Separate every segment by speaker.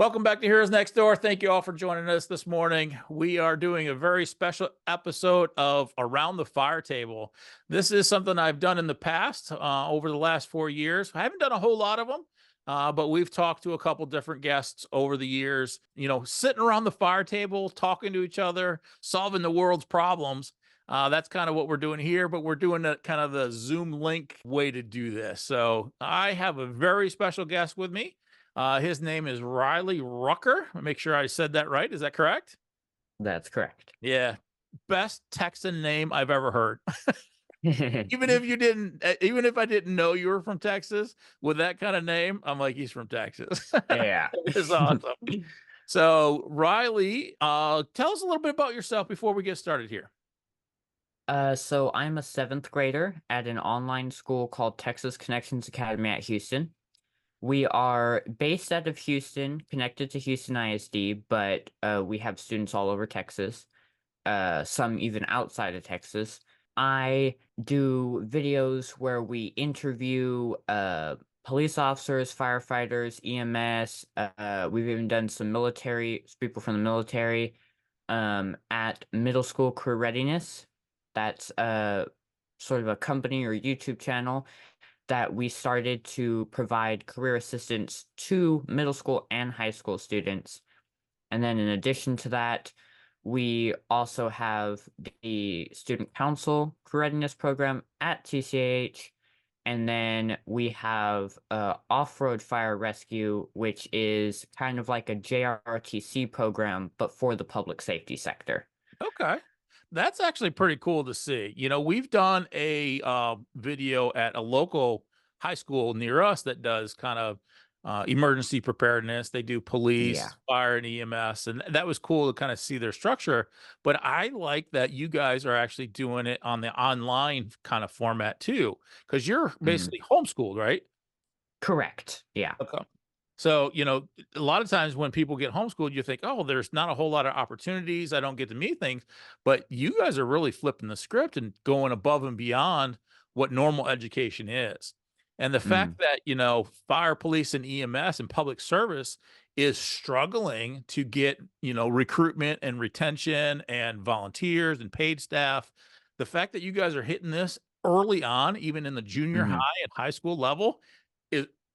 Speaker 1: Welcome back to Heroes Next Door. Thank you all for joining us this morning. We are doing a very special episode of Around the Fire Table. This is something I've done in the past over the last 4 years. I haven't done a whole lot of them, but we've talked to a couple different guests over the years, sitting around the fire table, talking to each other, solving the world's problems. That's kind of what we're doing here, but we're doing it kind of the Zoom link way to do this. So I have a very special guest with me. His name is Reilly Rucker. Make sure I said that right. Is that correct?
Speaker 2: That's correct.
Speaker 1: Yeah. Best Texan name I've ever heard. Even if I didn't know you were from Texas with that kind of name, I'm like, he's from Texas.
Speaker 2: Yeah.
Speaker 1: It's awesome. So Reilly, tell us a little bit about yourself before we get started here.
Speaker 2: So I'm a 7th grader at an online school called Texas Connections Academy at Houston. We are based out of Houston, connected to Houston ISD, but we have students all over Texas, some even outside of Texas. I do videos where we interview police officers, firefighters, EMS. We've even done some people from the military at Middle School Career Readiness. That's sort of a company or YouTube channel that we started to provide career assistance to middle school and high school students. And then in addition to that, we also have the Student Council Career Readiness Program at TCAH. And then we have Off-Road Fire Rescue, which is kind of like a JRTC program, but for the public safety sector.
Speaker 1: Okay. That's actually pretty cool to see. We've done a video at a local high school near us that does kind of emergency preparedness. They do police, fire, and EMS, and that was cool to kind of see their structure. But I like that you guys are actually doing it on the online kind of format too, because you're basically homeschooled, right?
Speaker 2: Correct. Yeah.
Speaker 1: Okay. So, a lot of times when people get homeschooled, you think, oh, there's not a whole lot of opportunities. I don't get to meet things. But you guys are really flipping the script and going above and beyond what normal education is. And the fact that, fire, police, and EMS and public service is struggling to get, recruitment and retention and volunteers and paid staff. The fact that you guys are hitting this early on, even in the junior high and high school level,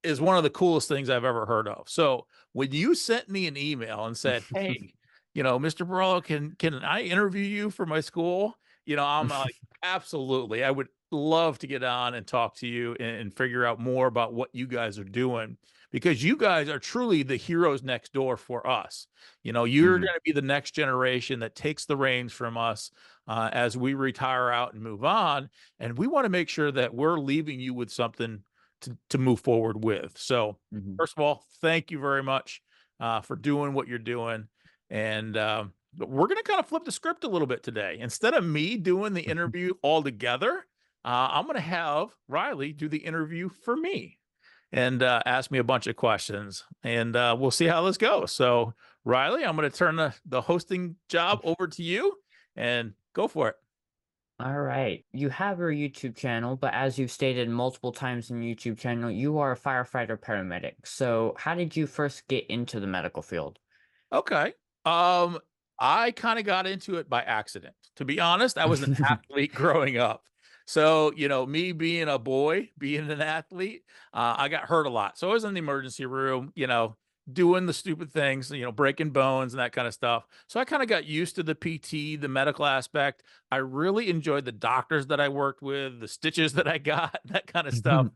Speaker 1: is one of the coolest things I've ever heard of. So when you sent me an email and said, hey, Mr. Borrello, can I interview you for my school? I'm like, absolutely. I would love to get on and talk to you and figure out more about what you guys are doing, because you guys are truly the heroes next door for us. You're going to be the next generation that takes the reins from us as we retire out and move on. And we want to make sure that we're leaving you with something to move forward with. So first of all, thank you very much for doing what you're doing. And we're going to kind of flip the script a little bit today. Instead of me doing the interview all together, I'm going to have Reilly do the interview for me and ask me a bunch of questions, and we'll see how this goes. So Reilly, I'm going to turn the hosting job over to you and go for it.
Speaker 2: All right. You have your YouTube channel, but as you've stated multiple times in your YouTube channel, you are a firefighter paramedic. So how did you first get into the medical field?
Speaker 1: Okay. I kind of got into it by accident. To be honest, I was an athlete growing up. So, me being a boy, being an athlete, I got hurt a lot. So I was in the emergency room, doing the stupid things, breaking bones and that kind of stuff. So I kind of got used to the PT, the medical aspect. I really enjoyed the doctors that I worked with, the stitches that I got, that kind of stuff.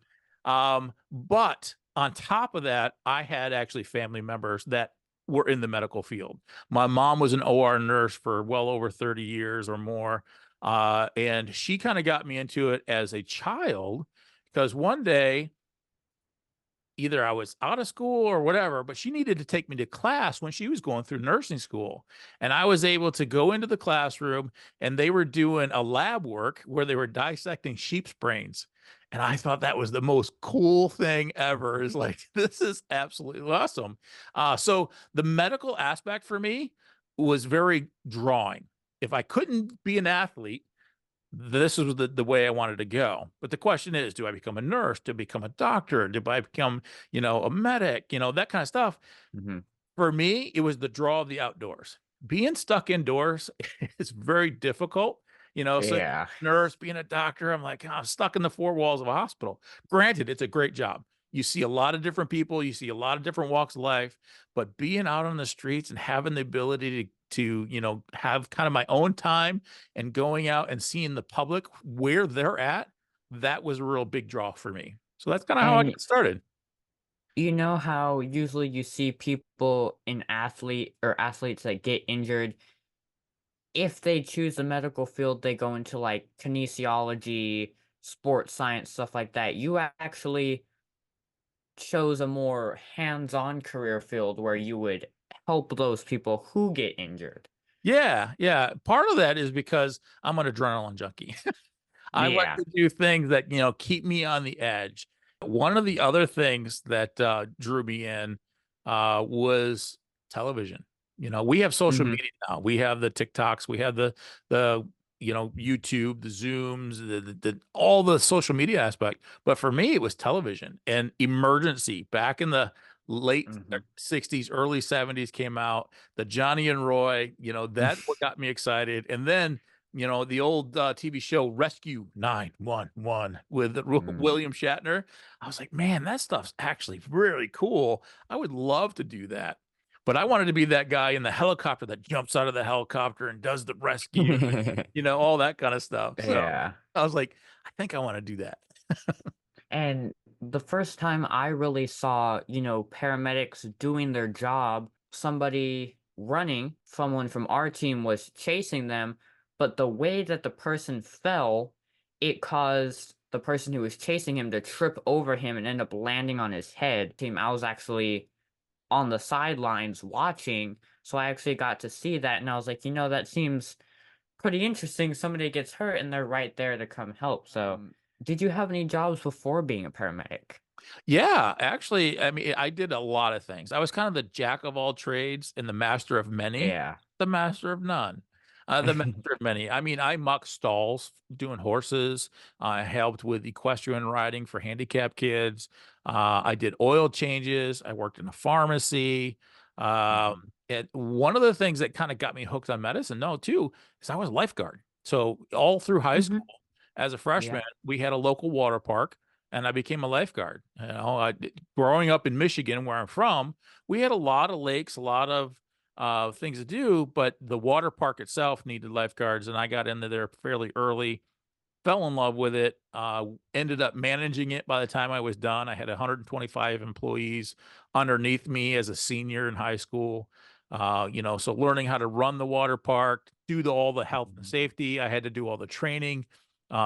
Speaker 1: But on top of that, I had actually family members that were in the medical field. My mom was an OR nurse for well over 30 years or more. And she kind of got me into it as a child, because one day, either I was out of school or whatever, but she needed to take me to class when she was going through nursing school. And I was able to go into the classroom, and they were doing a lab work where they were dissecting sheep's brains. And I thought that was the most cool thing ever. Is like, this is absolutely awesome. So the medical aspect for me was very drawing. If I couldn't be an athlete, this was the way I wanted to go. But the question is, do I become a nurse? Do I become a doctor? Do I become, a medic? That kind of stuff. For me, it was the draw of the outdoors. Being stuck indoors is very difficult, so
Speaker 2: Yeah.
Speaker 1: nurse, being a doctor, I'm like, "Oh, I'm stuck in the 4 walls of a hospital." Granted, it's a great job. You see a lot of different people, you see a lot of different walks of life, but being out on the streets and having the ability to have kind of my own time and going out and seeing the public where they're at, that was a real big draw for me. So that's kinda how I
Speaker 2: And
Speaker 1: got started.
Speaker 2: you know how usually you see people in athletes that get injured, if they choose the medical field, they go into like kinesiology, sports science, stuff like that. You actually chose a more hands-on career field where you would help those people who get injured.
Speaker 1: Yeah, yeah. Part of that is because I'm an adrenaline junkie. I like
Speaker 2: Yeah.
Speaker 1: to do things that keep me on the edge. One of the other things that, drew me in, was television. We have social
Speaker 2: Mhm.
Speaker 1: media now. We have the TikToks, we have the YouTube, the Zooms, the all the social media aspect. But for me, it was television and Emergency back in the late
Speaker 2: Mhm.
Speaker 1: 60s, early 70s came out. The Johnny and Roy, that's what got me excited. And then the old, TV show Rescue 911 with
Speaker 2: Mm.
Speaker 1: William Shatner. I was like, "Man, that stuff's actually really cool. I would love to do that." But I wanted to be that guy in the helicopter that jumps out of the helicopter and does the rescue and all that kinda stuff. So,
Speaker 2: Yeah.
Speaker 1: I was like, "I think I wanna do that."
Speaker 2: And the first time I really saw, paramedics doing their job, somebody running, someone from our team was chasing them, but the way that the person fell, it caused the person who was chasing him to trip over him and end up landing on his head. I was actually on the sidelines watching, so I actually got to see that and I was like, that seems pretty interesting. Somebody gets hurt and they're right there to come help. So, did you have any jobs before being a paramedic?
Speaker 1: Yeah, actually, I mean, I did a lot of things. I was kind of the jack of all trades and the master of many,
Speaker 2: Yeah.
Speaker 1: the master of none. The master of many. I mean, I mucked stalls doing horses. I helped with equestrian riding for handicapped kids. I did oil changes. I worked in a pharmacy. Um,
Speaker 2: Mhm.
Speaker 1: and one of the things that kind of got me hooked on medicine, no, too, is I was a lifeguard. So all through high school,
Speaker 2: Mhm.
Speaker 1: as a freshman,
Speaker 2: Yeah.
Speaker 1: we had a local water park and I became a lifeguard. Growing up in Michigan, where I'm from, we had a lot of lakes, a lot of things to do, but the water park itself needed lifeguards, and I got into there fairly early. Fell in love with it. Ended up managing it by the time I was done. I had 125 employees underneath me as a senior in high school. So learning how to run the water park, all the health and
Speaker 2: Mhm.
Speaker 1: safety. I had to do all the training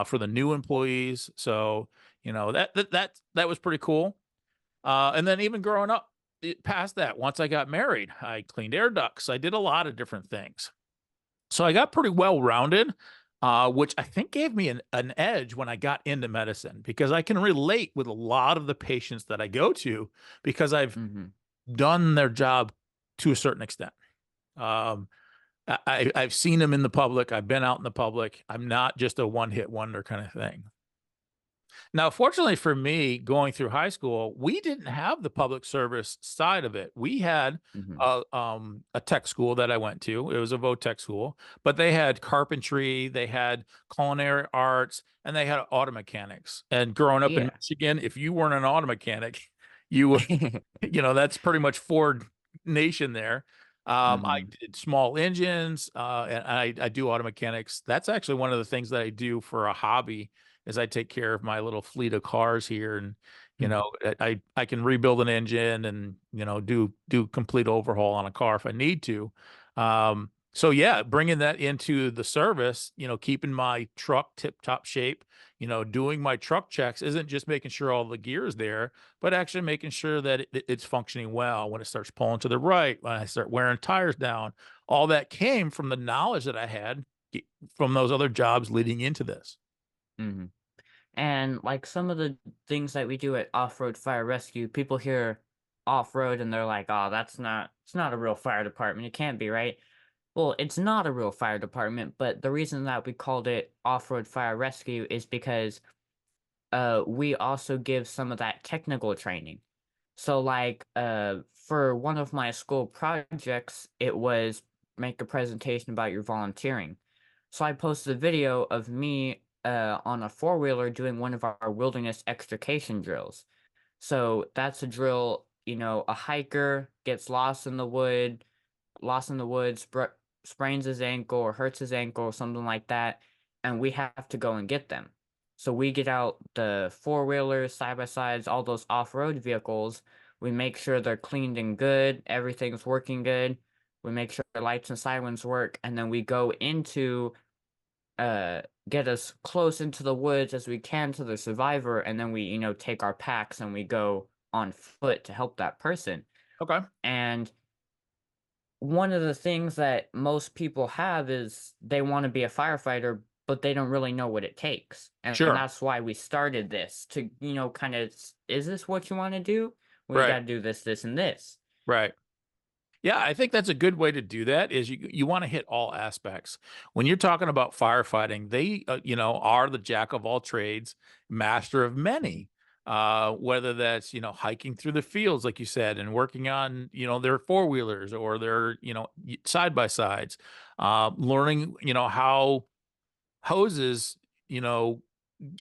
Speaker 1: for the new employees. So that was pretty cool. And then even growing up past that, once I got married, I cleaned air ducts. I did a lot of different things. So I got pretty well rounded, which I think gave me an edge when I got into medicine because I can relate with a lot of the patients that I go to because I've
Speaker 2: Mhm.
Speaker 1: done their job to a certain extent. Um, I've seen them in the public. I've been out in the public. I'm not just a one hit wonder kind of thing. Now, fortunately for me, going through high school, we didn't have the public service side of it. We had
Speaker 2: Mhm.
Speaker 1: a tech school that I went to. It was a vo-tech school, but they had carpentry, they had culinary arts, and they had auto mechanics. And growing up in
Speaker 2: Yeah.
Speaker 1: Michigan, if you weren't an auto mechanic, you were that's pretty much Ford Nation there. I
Speaker 2: Mhm.
Speaker 1: did small engines, and I do auto mechanics. That's actually one of the things that I do for a hobby is I take care of my little fleet of cars here, and I can rebuild an engine and do complete overhaul on a car if I need to. So yeah, bringing that into the service, keeping my truck tip top shape, doing my truck checks isn't just making sure all the gear is there, but actually making sure that it's functioning well when it starts pulling to the right, when I start wearing tires down. All that came from the knowledge that I had from those other jobs leading into this.
Speaker 2: Mhm. And like some of the things that we do at off-road fire rescue, people hear off-road and they're like, "Oh, it's not a real fire department. It can't be, right?" Well, it's not a real fire department, but the reason that we called it off-road fire rescue is because we also give some of that technical training. So like for one of my school projects, it was make a presentation about your volunteering. So I posted a video of me on a four-wheeler doing one of our wilderness extrication drills. So that's a drill, a hiker gets lost in the woods, sprains his ankle or hurts his ankle or something like that, and we have to go and get them. So we get out the four wheelers, side by sides, all those off road vehicles. We make sure they're cleaned and good, everything's working good. We make sure the lights and sirens work, and then we go into get as close into the woods as we can to the survivor, and then we, take our packs and we go on foot to help that person.
Speaker 1: Okay.
Speaker 2: And one of the things that most people have is they want to be a firefighter, but they don't really know what it takes. And
Speaker 1: Sure.
Speaker 2: that's why we started this to, kind of, is this what you want to do? Well, you got
Speaker 1: Right.
Speaker 2: to do this, this, and this.
Speaker 1: Right. Yeah, I think that's a good way to do that is you want to hit all aspects. When you're talking about firefighting, they are the jack of all trades, master of many. Whether that's, hiking through the fields like you said and working on, their four-wheelers or their, side by sides. Learning, how hoses, you know,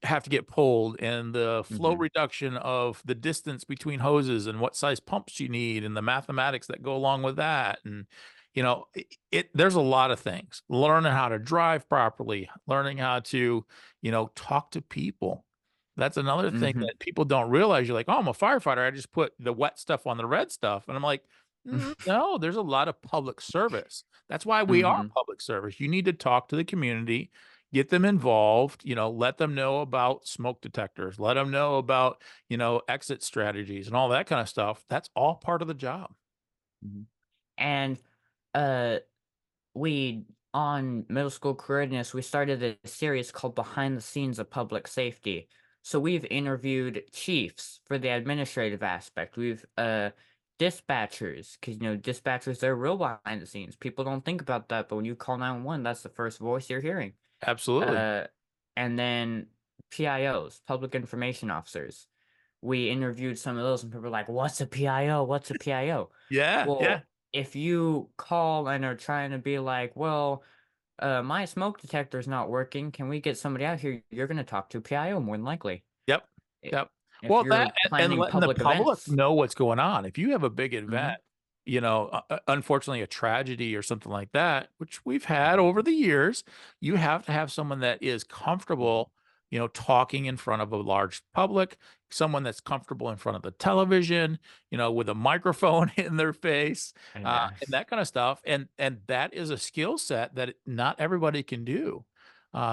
Speaker 1: have to get pulled and the flow
Speaker 2: Hmm.
Speaker 1: reduction of the distance between hoses and what size pumps you need and the mathematics that go along with that. And, there's a lot of things. Learning how to drive properly, learning how to, talk to people. That's another thing
Speaker 2: Hmm.
Speaker 1: that people don't realize. You're like, oh, I'm a firefighter. I just put the wet stuff on the red stuff. And I'm like, no, there's a lot of public service. That's why we are
Speaker 2: Hmm.
Speaker 1: public service. You need to talk to the community, get them involved, let them know about smoke detectors, let them know about, exit strategies and all that kind of stuff. That's all part of the job.
Speaker 2: And uh we on middle school careerness we started a series called behind the scenes of public safety. So we've interviewed chiefs for the administrative aspect. We've dispatchers, because dispatchers, they're real behind the scenes. People don't think about that, but when you call 911, that's the first voice you're hearing.
Speaker 1: Absolutely.
Speaker 2: uh and then PIOs, public information officers. We interviewed some of those and people were like, what's a PIO, what's a PIO?
Speaker 1: Yeah, yeah.
Speaker 2: Well, if you call and are trying to be like, well, my smoke detector's not working, can we get somebody out here? You're going to talk to PIO more than likely.
Speaker 1: Yep.
Speaker 2: I-
Speaker 1: Yep.
Speaker 2: If
Speaker 1: Well, that
Speaker 2: you're
Speaker 1: and
Speaker 2: planning
Speaker 1: letting the
Speaker 2: public
Speaker 1: public
Speaker 2: events.
Speaker 1: know what's going on. If you have a big event,
Speaker 2: Hmm.
Speaker 1: unfortunately, a tragedy or something like that, which we've had over the years, you have to have someone that is comfortable, talking in front of a large public, someone that's comfortable in front of the television, with a microphone in their face, and
Speaker 2: Yes.
Speaker 1: that kind of stuff. And that is a skill set that not everybody can do.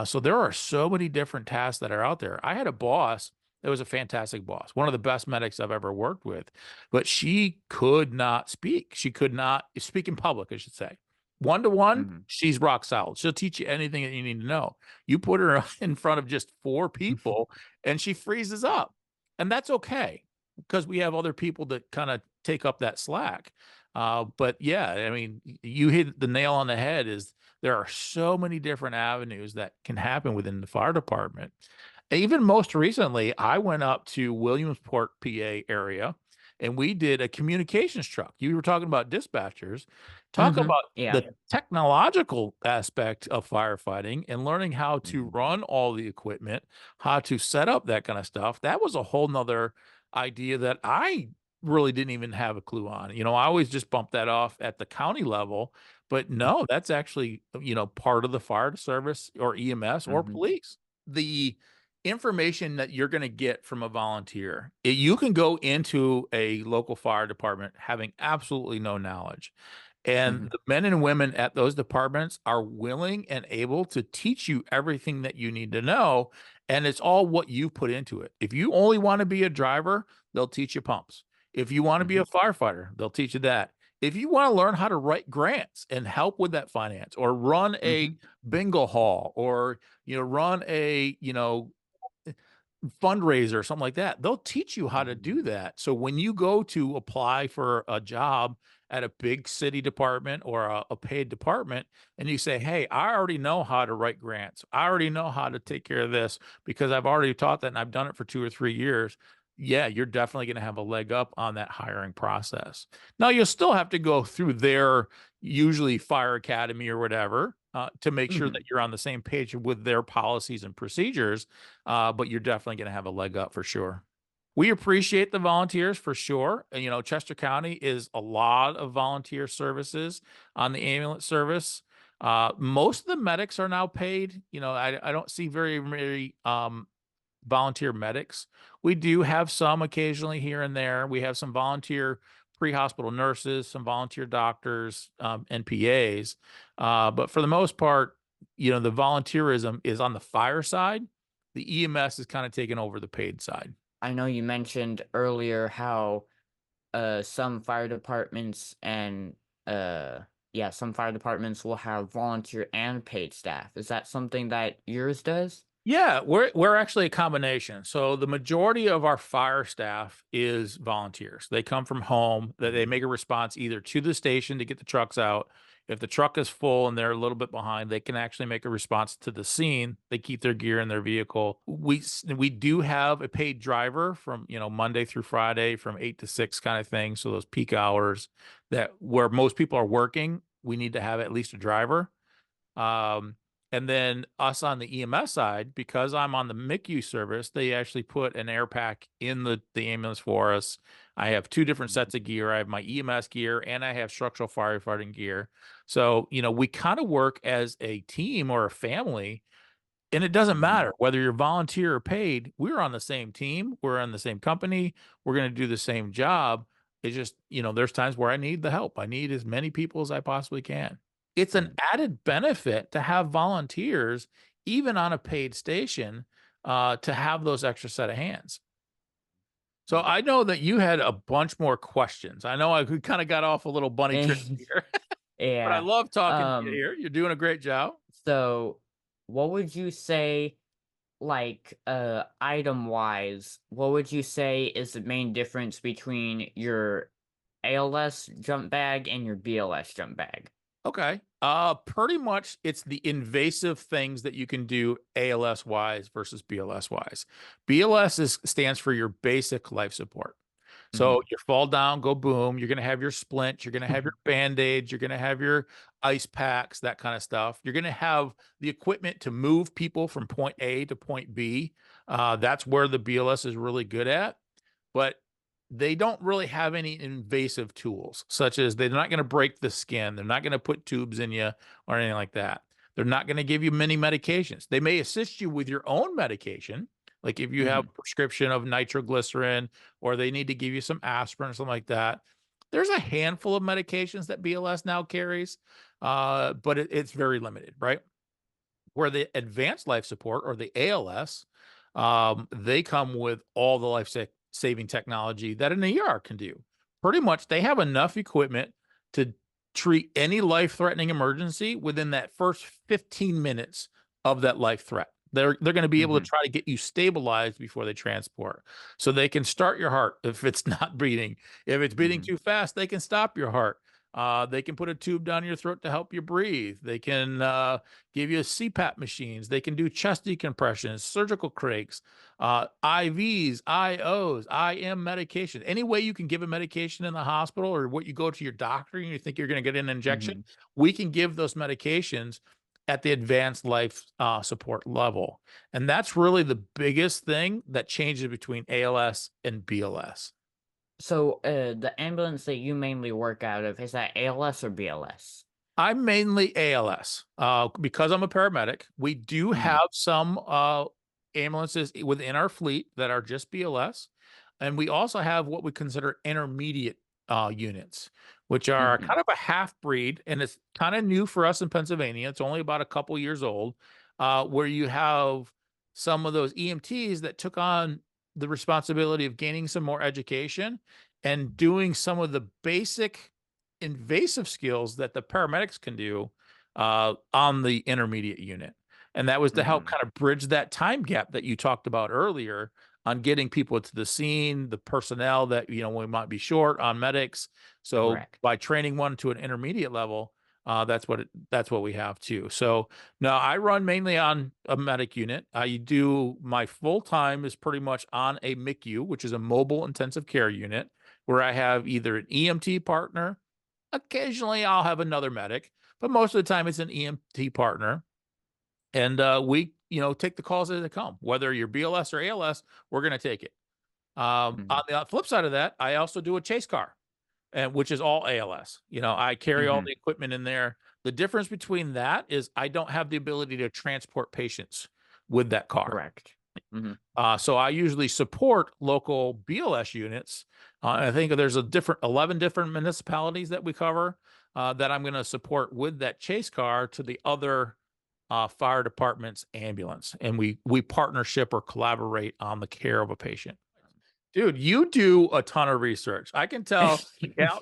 Speaker 1: So there are so many different tasks that are out there. I had a boss that was a fantastic boss, one of the best medics I've ever worked with, but she could not speak. She could not speak in public, I should say. One to one,
Speaker 2: Hmm.
Speaker 1: she's rock solid. She'll teach you anything that you need to know. You put her in front of just four people and she freezes up. And that's okay because we have other people that kind of take up that slack. But yeah, I mean, you hit the nail on the head is there are so many different avenues that can happen within the fire department. Even most recently, I went up to Williamsport, PA area, and we did a communications truck. You were talking about dispatchers. Talk
Speaker 2: Hmm.
Speaker 1: about
Speaker 2: Yeah.
Speaker 1: the technological aspect of firefighting and learning how to
Speaker 2: Hmm.
Speaker 1: run all the equipment, how to set up that kind of stuff. That was a whole nother idea that I really didn't even have a clue on. I always just bumped that off at the county level, but no, that's actually, part of the fire service or EMS or
Speaker 2: Hmm.
Speaker 1: police. The information that you're going to get from a volunteer, you can go into a local fire department having absolutely no knowledge. And
Speaker 2: Hmm.
Speaker 1: the men and women at those departments are willing and able to teach you everything that you need to know. And it's all what you put into it. If you only want to be a driver, they'll teach you pumps. If you want to be
Speaker 2: Hmm.
Speaker 1: a firefighter, they'll teach you that. If you want to learn how to write grants and help with that finance or run a
Speaker 2: Hmm.
Speaker 1: bingo hall or, run a, fundraiser or something like that, they'll teach you how to
Speaker 2: Hmm.
Speaker 1: do that. So when you go to apply for a job at a big city department or a paid department, and you say, hey, I already know how to write grants. I already know how to take care of this because I've already taught that and I've done it for 2 or 3 years. yeah, you're definitely gonna have a leg up on that hiring process. Now, you'll still have to go through their usually fire academy or whatever, to make sure that
Speaker 2: Mhm.
Speaker 1: you're on the same page with their policies and procedures, but you're definitely gonna have a leg up for sure. We appreciate the volunteers for sure. And, Chester County is a lot of volunteer services on the ambulance service. Most of the medics are now paid. I don't see very, very volunteer medics. We do have some occasionally here and there. We have some volunteer pre-hospital nurses, some volunteer doctors, and PAs. But for the most part, the volunteerism is on the fire side. The EMS is kind of taking over the paid side.
Speaker 2: I know you mentioned earlier how some fire departments and yeah, some fire departments will have volunteer and paid staff. Is that something that yours does?
Speaker 1: Yeah, we're actually a combination. So the majority of our fire staff is volunteers. They come from home, that they
Speaker 2: Mhm.
Speaker 1: make a response either to the station to get the trucks out. If the truck is full and they're a little bit behind, they can actually make a response to the scene. They keep their gear in their vehicle. We do have a paid driver from, Monday through Friday from 8 to 6 kind of thing. So those peak hours that where most people are working, we need to have at least a driver. Um, and then us on the EMS side, because I'm on the MICU service, they actually put an air pack in the ambulance for us. I have two different
Speaker 2: Mhm.
Speaker 1: sets of gear. I have my EMS gear and I have structural firefighting gear. So, we kind of work as a team or a family, and it doesn't
Speaker 2: Mhm.
Speaker 1: matter whether you're volunteer or paid. We're on the same team. We're on the same company. We're going to do the same job. It's just, there's times where I need the help. I need as many people as I possibly can. It's an
Speaker 2: Mhm.
Speaker 1: added benefit to have volunteers, even on a paid station, to have those extra set of hands. So
Speaker 2: Mhm.
Speaker 1: I know that you had a bunch more questions. I know I kind of got off a little bunny trail here, but I
Speaker 2: Yeah.
Speaker 1: love talking to you
Speaker 2: Um,
Speaker 1: here. You're doing a great job.
Speaker 2: so what would you say, like, item wise, what would you say is the main difference between your ALS jump bag and your BLS jump bag?
Speaker 1: Okay. Pretty much it's the invasive things that you can do ALS wise versus BLS wise. BLS stands for your basic life support. So
Speaker 2: Mhm.
Speaker 1: you fall down, go boom. You're going to have your splint. You're going to have your band-aids. You're going to have your ice packs, that kind of stuff. You're going to have the equipment to move people from point A to point B. That's where the BLS is really good at. But they don't really have any invasive tools, such as they're not going to break the skin. They're not going to put tubes in you or anything like that. They're not going to give you many medications. They may assist you with your own medication, like if you have
Speaker 2: Mhm.
Speaker 1: a prescription of nitroglycerin or they need to give you some aspirin or something like that. There's a handful of medications that BLS now carries, but it's very limited, right? Where the advanced life support or the ALS, they come with all the saving technology that an ER can do. Pretty much, they have enough equipment to treat any life threatening emergency within that first 15 minutes of that life threat. They're going to be able to
Speaker 2: Mhm.
Speaker 1: try to get you stabilized before they transport. So they can start your heart if it's not beating. If it's beating
Speaker 2: Mhm.
Speaker 1: too fast, they can stop your heart. They can put a tube down your throat to help you breathe. They can give you CPAP machines. They can do chest decompressions, surgical crakes, IVs, IOs, IM medication. Any way you can give a medication in the hospital or what you go to your doctor and you think you're going to get an injection,
Speaker 2: Mhm.
Speaker 1: we can give those medications at the advanced life support level. And that's really the biggest thing that changes between ALS and BLS.
Speaker 2: So, the ambulance that you mainly work out of, is that ALS or BLS?
Speaker 1: I'm mainly ALS, because I'm a paramedic. We do
Speaker 2: Mhm.
Speaker 1: have some ambulances within our fleet that are just BLS, and we also have what we consider intermediate units, which are
Speaker 2: Mhm.
Speaker 1: kind of a half breed, and it's kind of new for us in Pennsylvania. It's only about a couple years old, where you have some of those EMTs that took on the responsibility of gaining some more education and doing some of the basic invasive skills that the paramedics can do on the intermediate unit. And that was to help
Speaker 2: Mhm.
Speaker 1: kind of bridge that time gap that you talked about earlier on getting people to the scene, the personnel that, we might be short on medics. So
Speaker 2: Correct.
Speaker 1: by training one to an intermediate level, That's what we have too. So now I run mainly on a medic unit. I do my full time is pretty much on a MICU, which is a mobile intensive care unit, where I have either an EMT partner. Occasionally, I'll have another medic, but most of the time it's an EMT partner, and we take the calls as they come. Whether you're BLS or ALS, we're going to take it. On
Speaker 2: Mhm.
Speaker 1: the flip side of that, I also do a chase car, and which is all ALS. I carry all
Speaker 2: Mhm.
Speaker 1: the equipment in there. The difference between that is I don't have the ability to transport patients with that car.
Speaker 2: Correct. Mhm.
Speaker 1: So I usually support local BLS units. I think there's a different 11 different municipalities that we cover, that I'm going to support with that chase car to the other fire department's ambulance, and we partnership or collaborate on the care of a patient. Dude, you do a ton of research. I can tell,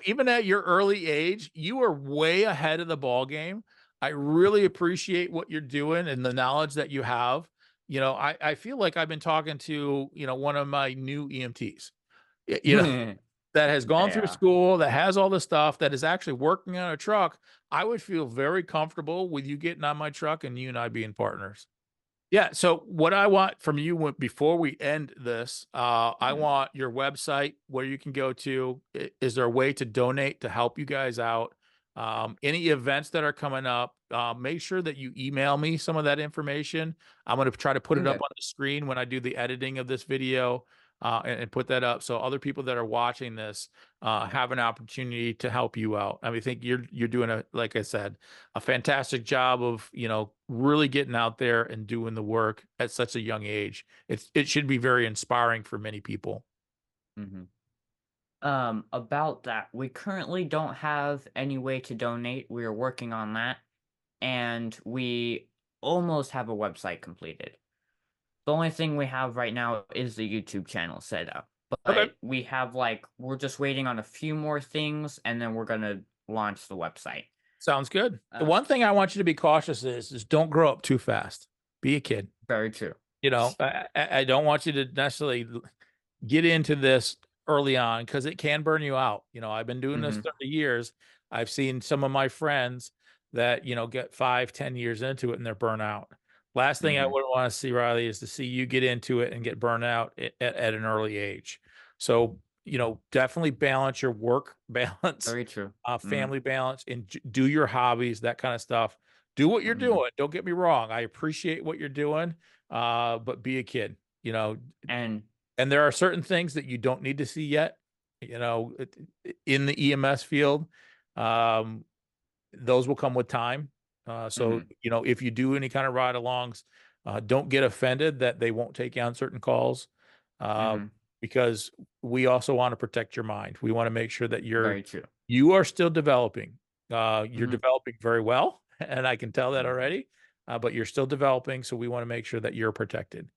Speaker 1: even at your early age, you are way ahead of the ball game. I really appreciate what you're doing and the knowledge that you have. I feel like I've been talking to, one of my new EMTs, that has gone through
Speaker 2: Yeah.
Speaker 1: school, that has all the stuff, that is actually working on a truck. I would feel very comfortable with you getting on my truck and you and I being partners. Yeah, so what I want from you before we end this, I
Speaker 2: Mhm.
Speaker 1: want your website where you can go to. Is there a way to donate to help you guys out? Any events that are coming up, make sure that you email me some of that information. I'm going to try to put it up
Speaker 2: Okay.
Speaker 1: on the screen when I do the editing of this video, and put that up so other people that are watching this have an opportunity to help you out. I think you're doing like I said, a fantastic job of, really getting out there and doing the work at such a young age. It should be very inspiring for many people.
Speaker 2: Mhm. About that, we currently don't have any way to donate. We are working on that, and we almost have a website completed. The only thing we have right now is the YouTube channel set up.
Speaker 1: Okay.
Speaker 2: But we have like we're just waiting on a few more things and then we're gonna launch the website.
Speaker 1: Sounds good. The
Speaker 2: Uh,
Speaker 1: one thing I want you to be cautious is don't grow up too fast. Be a kid.
Speaker 2: Very true.
Speaker 1: I don't want you to necessarily get into this early on because it can burn you out. I've been doing this
Speaker 2: Mm-hmm.
Speaker 1: 30 years. I've seen some of my friends that, get 5, 10 years into it and they're burnt out. Last thing I
Speaker 2: Mm-hmm.
Speaker 1: would want to see, Riley, is to see you get into it and get burnt out at an early age. So, definitely balance your work balance,
Speaker 2: Very true. Mm-hmm.
Speaker 1: family balance, and do your hobbies, that kind of stuff. Do what you're
Speaker 2: Mm-hmm.
Speaker 1: doing. Don't get me wrong. I appreciate what you're doing, but be a kid. You know,
Speaker 2: And
Speaker 1: and there are certain things that you don't need to see yet, in the EMS field. Um, those will come with time. So,
Speaker 2: mm-hmm.
Speaker 1: if you do any kind of ride alongs, don't get offended that they won't take you on certain calls, uh,
Speaker 2: Mm-hmm.
Speaker 1: because we also want to protect your mind. We want to make sure that
Speaker 2: Very true.
Speaker 1: you are still developing. You're
Speaker 2: Mm-hmm.
Speaker 1: developing very well, and I can tell that
Speaker 2: Mm-hmm.
Speaker 1: already. But you're still developing, so we want to make sure that you're protected,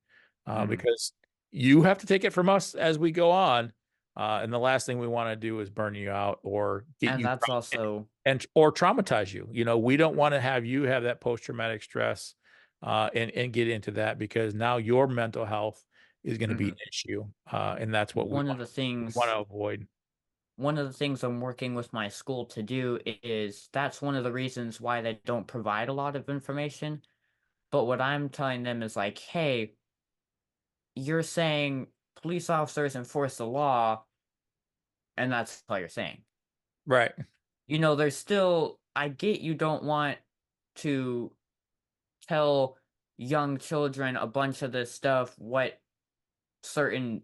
Speaker 2: Mm-hmm.
Speaker 1: because you have to take it from us as we go on. And the last thing we want to do is burn you out or get
Speaker 2: And
Speaker 1: you
Speaker 2: that's also
Speaker 1: or traumatize you. We don't want to have you have that post traumatic stress, and get into that because now your mental health is going to be
Speaker 2: mm-hmm.
Speaker 1: an issue, and that's what
Speaker 2: one of the
Speaker 1: we want
Speaker 2: things
Speaker 1: to avoid.
Speaker 2: one of the things I'm working with my school to do is that's one of the reasons why they don't provide a lot of information. But what I'm telling them is like, hey, you're saying police officers enforce the law, and that's all you're saying.
Speaker 1: Right.
Speaker 2: There's still, I get you don't want to tell young children a bunch of this stuff, certain,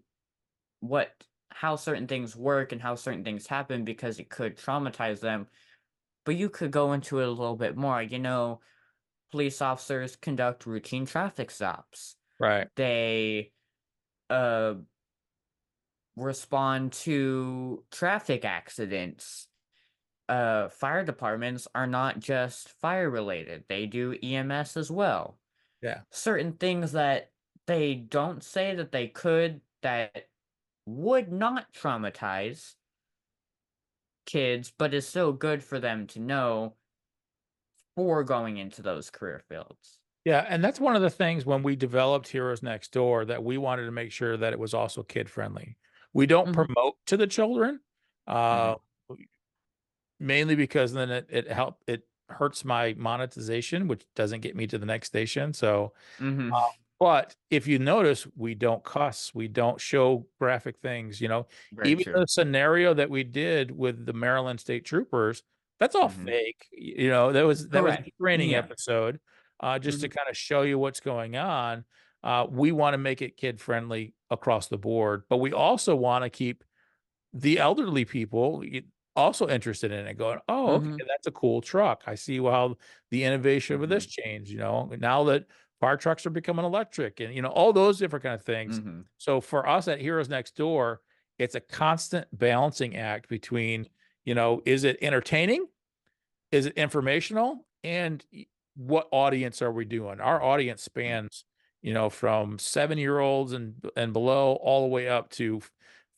Speaker 2: how certain things work and how certain things happen because it could traumatize them. But you could go into it a little bit more. Police officers conduct routine traffic stops.
Speaker 1: Right.
Speaker 2: They, uh, respond to traffic accidents. Fire departments are not just fire related, they do EMS as well.
Speaker 1: Yeah.
Speaker 2: Certain things that they don't say that they could that would not traumatize kids, but is still good for them to know for going into those career fields.
Speaker 1: Yeah, and that's one of the things when we developed Heroes Next Door that we wanted to make sure that it was also kid friendly. We don't
Speaker 2: Mhm,
Speaker 1: promote to the children, uh,
Speaker 2: mhm,
Speaker 1: mainly because then it hurts my monetization, which doesn't get me to the next station. So,
Speaker 2: Mhm.
Speaker 1: but if you notice, we don't cuss, we don't show graphic things,
Speaker 2: Very
Speaker 1: even
Speaker 2: true.
Speaker 1: the scenario that we did with the Maryland State Troopers, that's all
Speaker 2: Mhm.
Speaker 1: fake. That was a
Speaker 2: Correct.
Speaker 1: training
Speaker 2: Yeah.
Speaker 1: episode, just to
Speaker 2: Mhm.
Speaker 1: kind of show you what's going on. We want to make it kid friendly across the board, but we also want to keep the elderly people also interested in it, going, oh, okay,
Speaker 2: Mhm.
Speaker 1: that's a cool truck. I see how the innovation of this
Speaker 2: Mhm.
Speaker 1: changed, now that fire trucks are becoming electric, and all those different kind of things.
Speaker 2: Mhm.
Speaker 1: So for us at Heroes Next Door, it's a constant balancing act between, is it entertaining, is it informational, and what audience are we doing? Our audience
Speaker 2: Mhm.
Speaker 1: spans, from 7-year-olds and below, all the way up to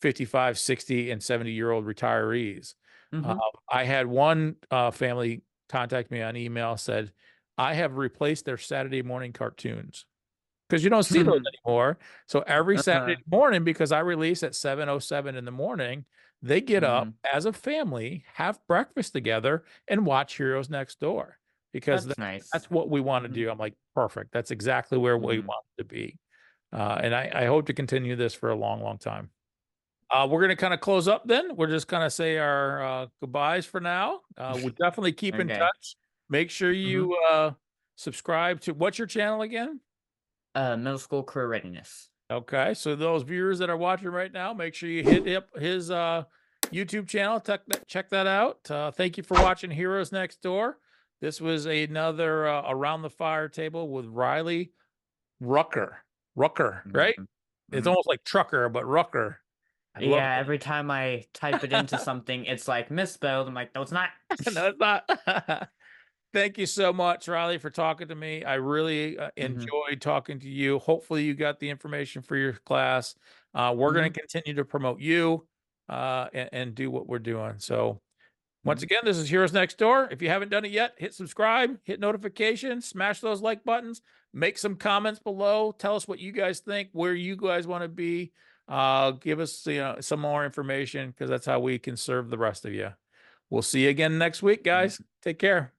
Speaker 1: 55, 60, and 70-year-old retirees. Um,
Speaker 2: Mhm.
Speaker 1: I had one family contact me on email, said, I have replaced their Saturday morning cartoons, because you don't see those anymore. So every Saturday
Speaker 2: Uh-huh.
Speaker 1: morning, because I release at 7:07 in the morning, they get up
Speaker 2: Mhm.
Speaker 1: as a family, have breakfast together, and watch Heroes Next Door, because
Speaker 2: That's nice.
Speaker 1: that's what we want to
Speaker 2: Mhm.
Speaker 1: do. I'm like, perfect. That's exactly where we
Speaker 2: Mhm.
Speaker 1: want to be. And I hope to continue this for a long, long time. We're going to kind of close up then. We're just kind of say our goodbyes for now. We'll definitely keep in
Speaker 2: Okay.
Speaker 1: touch. Make sure
Speaker 2: Mhm.
Speaker 1: you subscribe to, what's your channel again?
Speaker 2: Middle school career readiness.
Speaker 1: Okay, so those viewers that are watching right now, make sure you hit up his YouTube channel. Check that out. Thank you for watching Heroes Next Door. This was another Around the Fire Table with Reilly Rucker. Rucker, right?
Speaker 2: Mhm.
Speaker 1: It's
Speaker 2: Mhm.
Speaker 1: almost like trucker, but Rucker. I love
Speaker 2: Yeah, every time I type it into something, it's like misspelled. I'm like, no, it's not.
Speaker 1: it. No, it's not. Thank you so much, Riley, for talking to me. I really
Speaker 2: Mhm.
Speaker 1: enjoyed talking to you. Hopefully, you got the information for your class. We're going
Speaker 2: Mhm.
Speaker 1: to continue to promote you and do what we're doing. So, once
Speaker 2: Mhm.
Speaker 1: again, this is Heroes Next Door. If you haven't done it yet, hit subscribe, hit notifications, smash those like buttons, make some comments below. Tell us what you guys think, where you guys want to be. Give us some more information, because that's how we can serve the rest of you. We'll see you again next week, guys.
Speaker 2: Mhm.
Speaker 1: Take care.